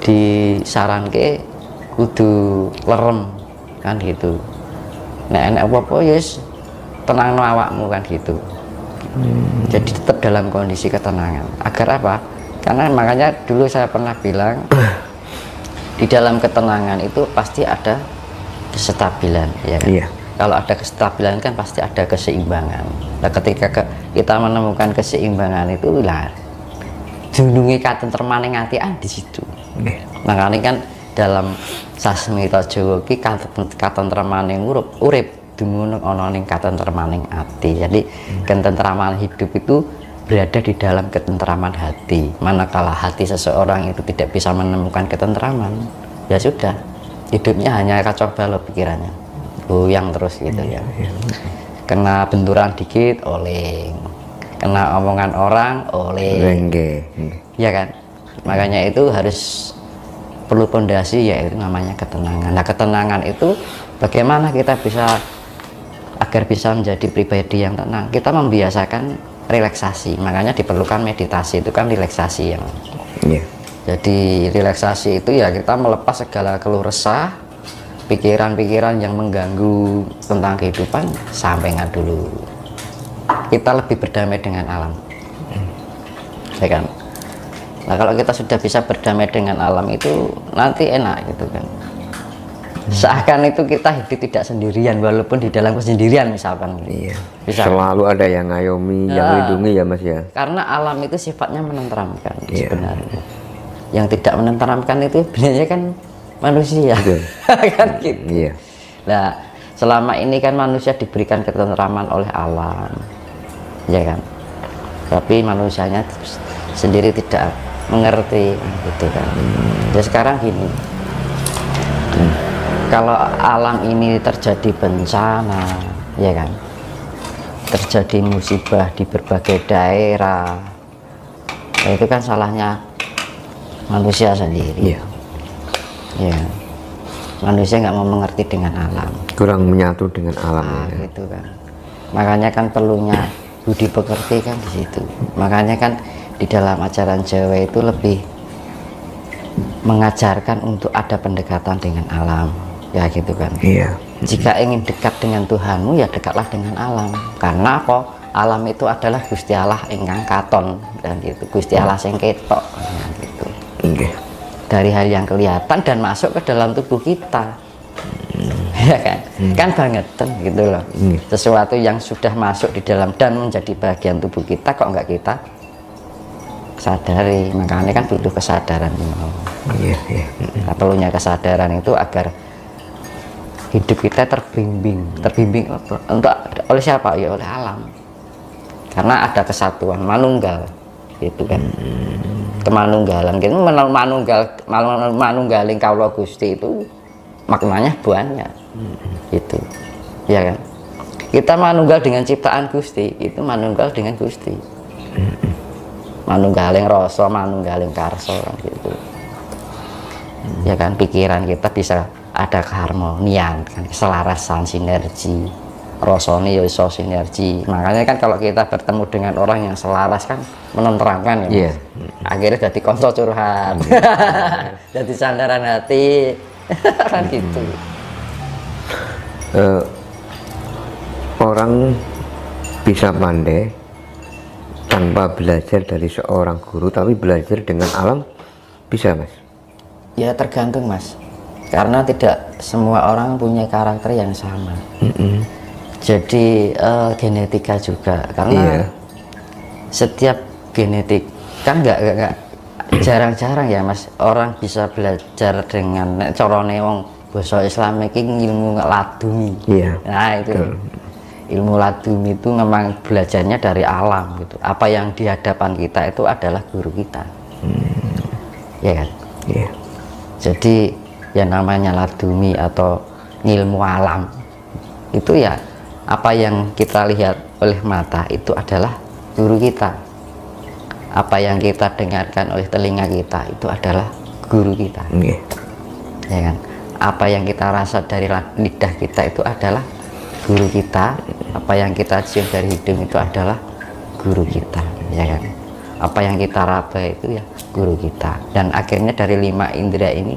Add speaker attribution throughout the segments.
Speaker 1: disaranke kudu lerem kan gitu. Nek enek apa-apa yes tenangno awakmu kan gitu. Jadi tetap dalam kondisi ketenangan. Agar apa? Karena makanya dulu saya pernah bilang di dalam ketenangan itu pasti ada kestabilan ya kan? Iya. Kalau ada kestabilan kan pasti ada keseimbangan. Nah, ketika kita menemukan keseimbangan itu lah dununge katentremaning ati di situ. Makanya kan dalam sasmita Jawa ki katentremaning urip dumunung ana ning katentremaning ati. Jadi ketentraman hidup itu berada di dalam ketentraman hati. Manakala hati seseorang itu tidak bisa menemukan ketentraman, ya sudah, hidupnya hanya kacau balau pikirannya, goyang terus gitu ya. Kena benturan dikit oleng, kena omongan orang oleng, ya kan. Makanya itu harus perlu pondasi, yaitu namanya ketenangan. Nah, ketenangan itu bagaimana kita bisa agar bisa menjadi pribadi yang tenang? Kita membiasakan relaksasi, makanya diperlukan meditasi. Itu kan relaksasi yang jadi relaksasi itu ya kita melepas segala keluh resah, pikiran-pikiran yang mengganggu tentang kehidupan, sampaikan dulu. Kita lebih berdamai dengan alam, ya kan. Nah, kalau kita sudah bisa berdamai dengan alam itu nanti enak gitu kan. Seakan itu kita hidup tidak sendirian walaupun di dalam kesendirian misalkan.
Speaker 2: Iya. Selalu ada yang ngayomi, yang melindungi ya Mas ya.
Speaker 1: Karena alam itu sifatnya menenteramkan sebenarnya. Yang tidak menenteramkan itu sebenarnya kan manusia. Kan gitu. Iya. Nah, selama ini kan manusia diberikan ketenteraman oleh alam, ya kan. Tapi manusianya sendiri tidak mengerti gitu kan. Ya sekarang gini. Kalau alam ini terjadi bencana, ya kan, terjadi musibah di berbagai daerah, nah itu kan salahnya manusia sendiri. Ya, manusia nggak mau mengerti dengan alam,
Speaker 2: kurang menyatu dengan alam.
Speaker 1: Gitu kan. Makanya kan perlunya budi pekerti kan di situ. Makanya kan di dalam ajaran Jawa itu lebih mengajarkan untuk ada pendekatan dengan alam. Ya gitu kan. Iya. Jika ingin dekat dengan Tuhanmu ya dekatlah dengan alam. Karena apa? Alam itu adalah Gusti Allah ingkang katon dan gitu. Gusti Allah sing ketok gitu. Dari hal yang kelihatan dan masuk ke dalam tubuh kita. Ya kan? Kan bangetan gitu loh. Sesuatu yang sudah masuk di dalam dan menjadi bagian tubuh kita kok enggak kita sadari. Makanya kan butuh kesadaran. Nah, perlunya kesadaran itu agar hidup kita terbimbing untuk oleh siapa? Ya oleh alam. Karena ada kesatuan manunggal gitu kan. Kemanunggalan gitu, manunggaling kawula Gusti itu maknanya banyak gitu, ya kan. Kita manunggal dengan ciptaan Gusti, itu manunggal dengan Gusti. Manunggaling rasa, manunggaling karsa gitu, ya kan. Pikiran kita bisa ada keharmonian kan, keselarasan, sinergi. Rasane ya iso sinergi. Makanya kan kalau kita bertemu dengan orang yang selaras kan menenteramkan ya. Akhirnya jadi konco curhat. Jadi sandaran hati. Kan gitu.
Speaker 2: Orang bisa pandai tanpa belajar dari seorang guru, tapi belajar dengan alam bisa, Mas?
Speaker 1: Ya tergantung, Mas. Karena tidak semua orang punya karakter yang sama. Jadi genetika juga, karena setiap genetik kan nggak jarang-jarang ya Mas orang bisa belajar dengan corone wong basa Islam iki ilmu laduni. Nah itu ilmu laduni itu memang belajarnya dari alam gitu. Apa yang di hadapan kita itu adalah guru kita, ya kan? Jadi yang namanya laduni atau ilmu alam itu ya apa yang kita lihat oleh mata itu adalah guru kita. Apa yang kita dengarkan oleh telinga kita itu adalah guru kita. Ya kan? Apa yang kita rasa dari lidah kita itu adalah guru kita. Apa yang kita cium dari hidung itu adalah guru kita, ya kan? apa yang kita raba itu ya guru kita. Dan akhirnya dari 5 indera ini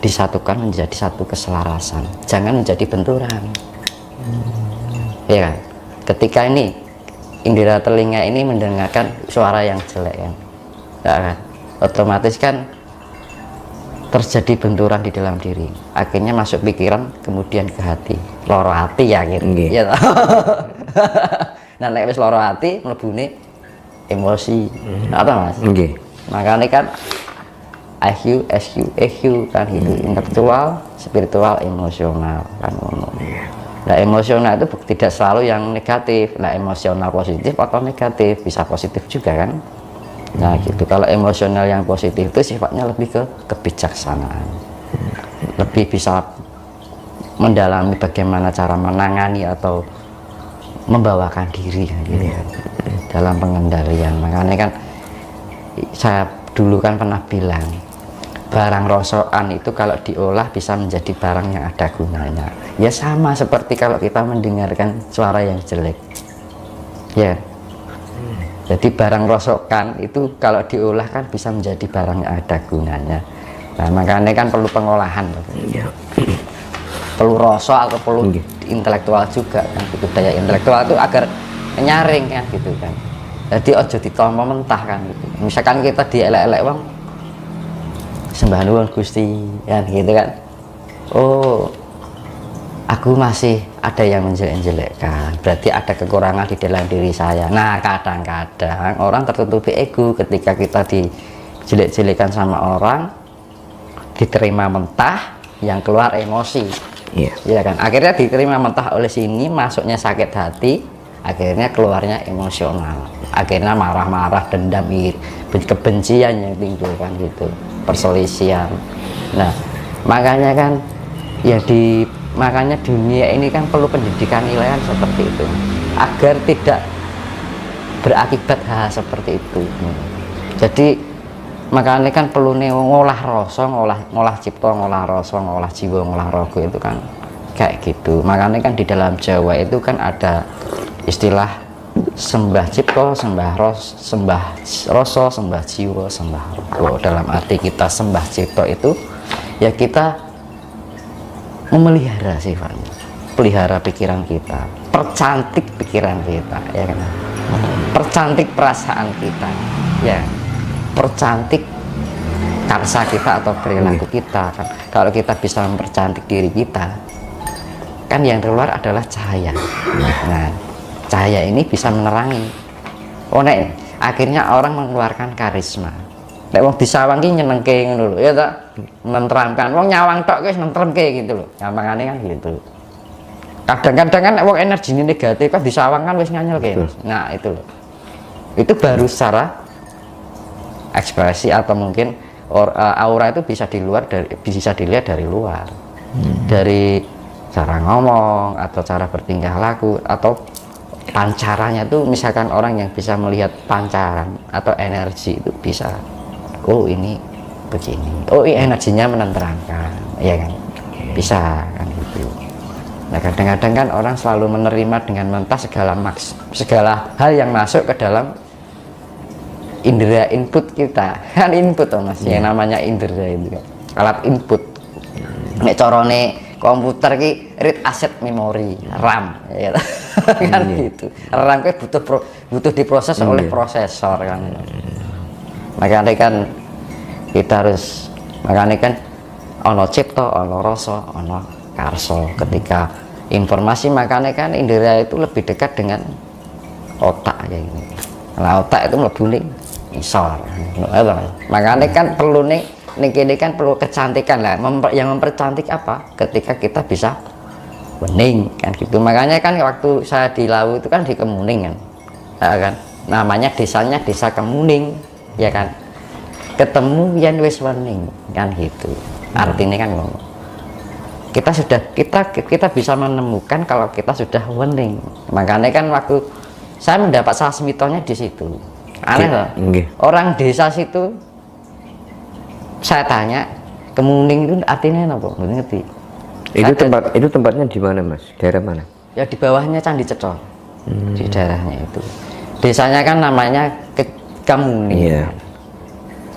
Speaker 1: disatukan menjadi satu keselarasan, jangan menjadi benturan. Ya kan, ketika ini indera telinga ini mendengarkan suara yang jelek kan, ya kan, otomatis kan terjadi benturan di dalam diri, akhirnya masuk pikiran, kemudian ke hati, loro hati ya gitu. Ya, nah nek wis loro hati mlebune emosi, apa Mas? Makanya kan IQ, SQ, EQ kan gitu, intelektual, spiritual, emosional kan ngono. Nah emosional itu tidak selalu yang negatif. Nah emosional positif atau negatif, bisa positif juga kan. Nah gitu, kalau emosional yang positif itu sifatnya lebih ke kebijaksanaan, lebih bisa mendalami bagaimana cara menangani atau membawakan diri gitu ya, dalam pengendalian. Makanya kan saya dulu kan pernah bilang, barang rosokan itu kalau diolah bisa menjadi barang yang ada gunanya. Ya sama seperti kalau kita mendengarkan suara yang jelek ya. Jadi barang rosokan itu kalau diolah kan bisa menjadi barang yang ada gunanya. Nah makanya kan perlu pengolahan, perlu rosok atau perlu intelektual juga kan gitu. Daya intelektual itu agar nyaring kan gitu kan. Jadi ojo ditompo mentah kan gitu. Misalkan kita dielek-elek wong, sembah nuwun Gusti kan gitu kan. Oh, aku masih ada yang menjelek-jelekkan, berarti ada kekurangan di dalam diri saya. Nah kadang-kadang orang tertutupi ego ketika kita dijelek-jelekan sama orang, diterima mentah, yang keluar emosi. Ya kan, akhirnya diterima mentah oleh sini, masuknya sakit hati, akhirnya keluarnya emosional, akhirnya marah-marah, dendam, kebencian yang timbul kan gitu, perselisihan. Nah makanya kan ya makanya dunia ini kan perlu pendidikan nilaian seperti itu agar tidak berakibat hal seperti itu. Jadi makanya kan perlu ngolah rasa, ngolah cipta, ngolah rasa, ngolah jiwa, ngolah raga itu kan kayak gitu. Makanya kan di dalam Jawa itu kan ada istilah sembah cipta, sembah rasa, sembah jiwa, sembah raga. Dalam arti kita sembah cipta itu ya kita memelihara sifatnya, pelihara pikiran kita, percantik pikiran kita ya kan, percantik perasaan kita ya, percantik karsa kita atau perilaku kita kan. Kalau kita bisa mempercantik diri kita kan yang keluar adalah cahaya. Nah cahaya ini bisa menerangi. Oh nek akhirnya orang mengeluarkan karisma. Nek wong disawang ki nyenengke ngono lho ya tak, menenteramkan. Wong nyawang tok wis nentremke gitu lho. Gampangane kan gitu. Kadang-kadang kan nek wong energine negatif kan disawang kan wis nganyelke. Nah itu lho. Itu baru secara ekspresi atau mungkin aura itu bisa dilihat dari luar. Dari cara ngomong atau cara bertingkah laku atau pancarannya tuh, misalkan orang yang bisa melihat pancaran atau energi itu bisa, oh ini begini, oh ini energinya menenteramkan ya kan, bisa kan gitu. Nah kadang-kadang kan orang selalu menerima dengan mentah segala hal yang masuk ke dalam indera input kita kan, input toh Mas, yang namanya indera itu kan alat input. Nek corone komputer ki read asset memory, RAM ya kan gitu. RAM ki butuh diproses oleh prosesor kan. Makanya kan kita harus, makanya kan ono cipta, ono rasa, ono karsa. Ketika informasi, makanya kan indera itu lebih dekat dengan otak ya ini. Nah otak itu mlebu ning isor. Makanya kan perlu nih ini kan perlu kecantikan lah. Yang mempercantik apa? Ketika kita bisa wening kan gitu. Makanya kan waktu saya di Lawu itu kan di Kemuning kan, kan namanya desanya desa Kemuning ya kan, ketemu yen wis wening kan gitu. Artinya kan ngomong kita bisa menemukan kalau kita sudah wening. Makanya kan waktu saya mendapat sasmitonya di situ. Aneh loh. Orang desa situ saya tanya, Kemuning itu artinya apa? Nggak ngerti.
Speaker 2: Itu tempatnya di mana Mas? Daerah mana?
Speaker 1: Ya di bawahnya Candi Cetro, di daerahnya itu. Desanya kan namanya Kemuning.
Speaker 2: Iya.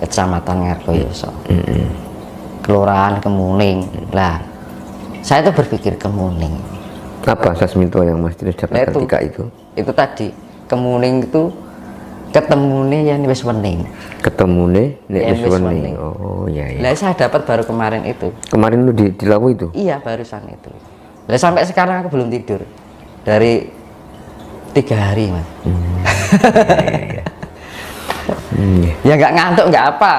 Speaker 1: Kecamatan Ngargoyoso. Kelurahan Kemuning. Lah, saya tuh berpikir Kemuning.
Speaker 2: Apa Sasminto yang Mas Dimas dapat
Speaker 1: Nah,
Speaker 2: ketika itu?
Speaker 1: Itu tadi Kemuning itu ketemune yang wis wening.
Speaker 2: Ketemune nek
Speaker 1: Yang
Speaker 2: wis
Speaker 1: wis
Speaker 2: wening.
Speaker 1: wening.
Speaker 2: Oh iya iya.
Speaker 1: Lah saya dapat baru kemarin itu.
Speaker 2: Kemarin lu di Lawu itu?
Speaker 1: Iya, barusan itu. Lah sampai sekarang aku belum tidur. Dari 3 hari, Mas.
Speaker 2: Iya.
Speaker 1: Ya nggak ngantuk nggak apa.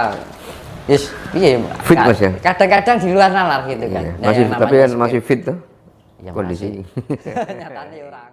Speaker 1: Yes, iya.
Speaker 2: Fit, Mas, ya?
Speaker 1: Kadang-kadang di luar nalar gitu kan.
Speaker 2: Iya.
Speaker 1: Ya,
Speaker 2: Masih
Speaker 1: yang
Speaker 2: tapi
Speaker 1: namanya
Speaker 2: kan masih fit tuh
Speaker 1: ya
Speaker 2: kondisi.
Speaker 1: masih. Nyatanya ya ora.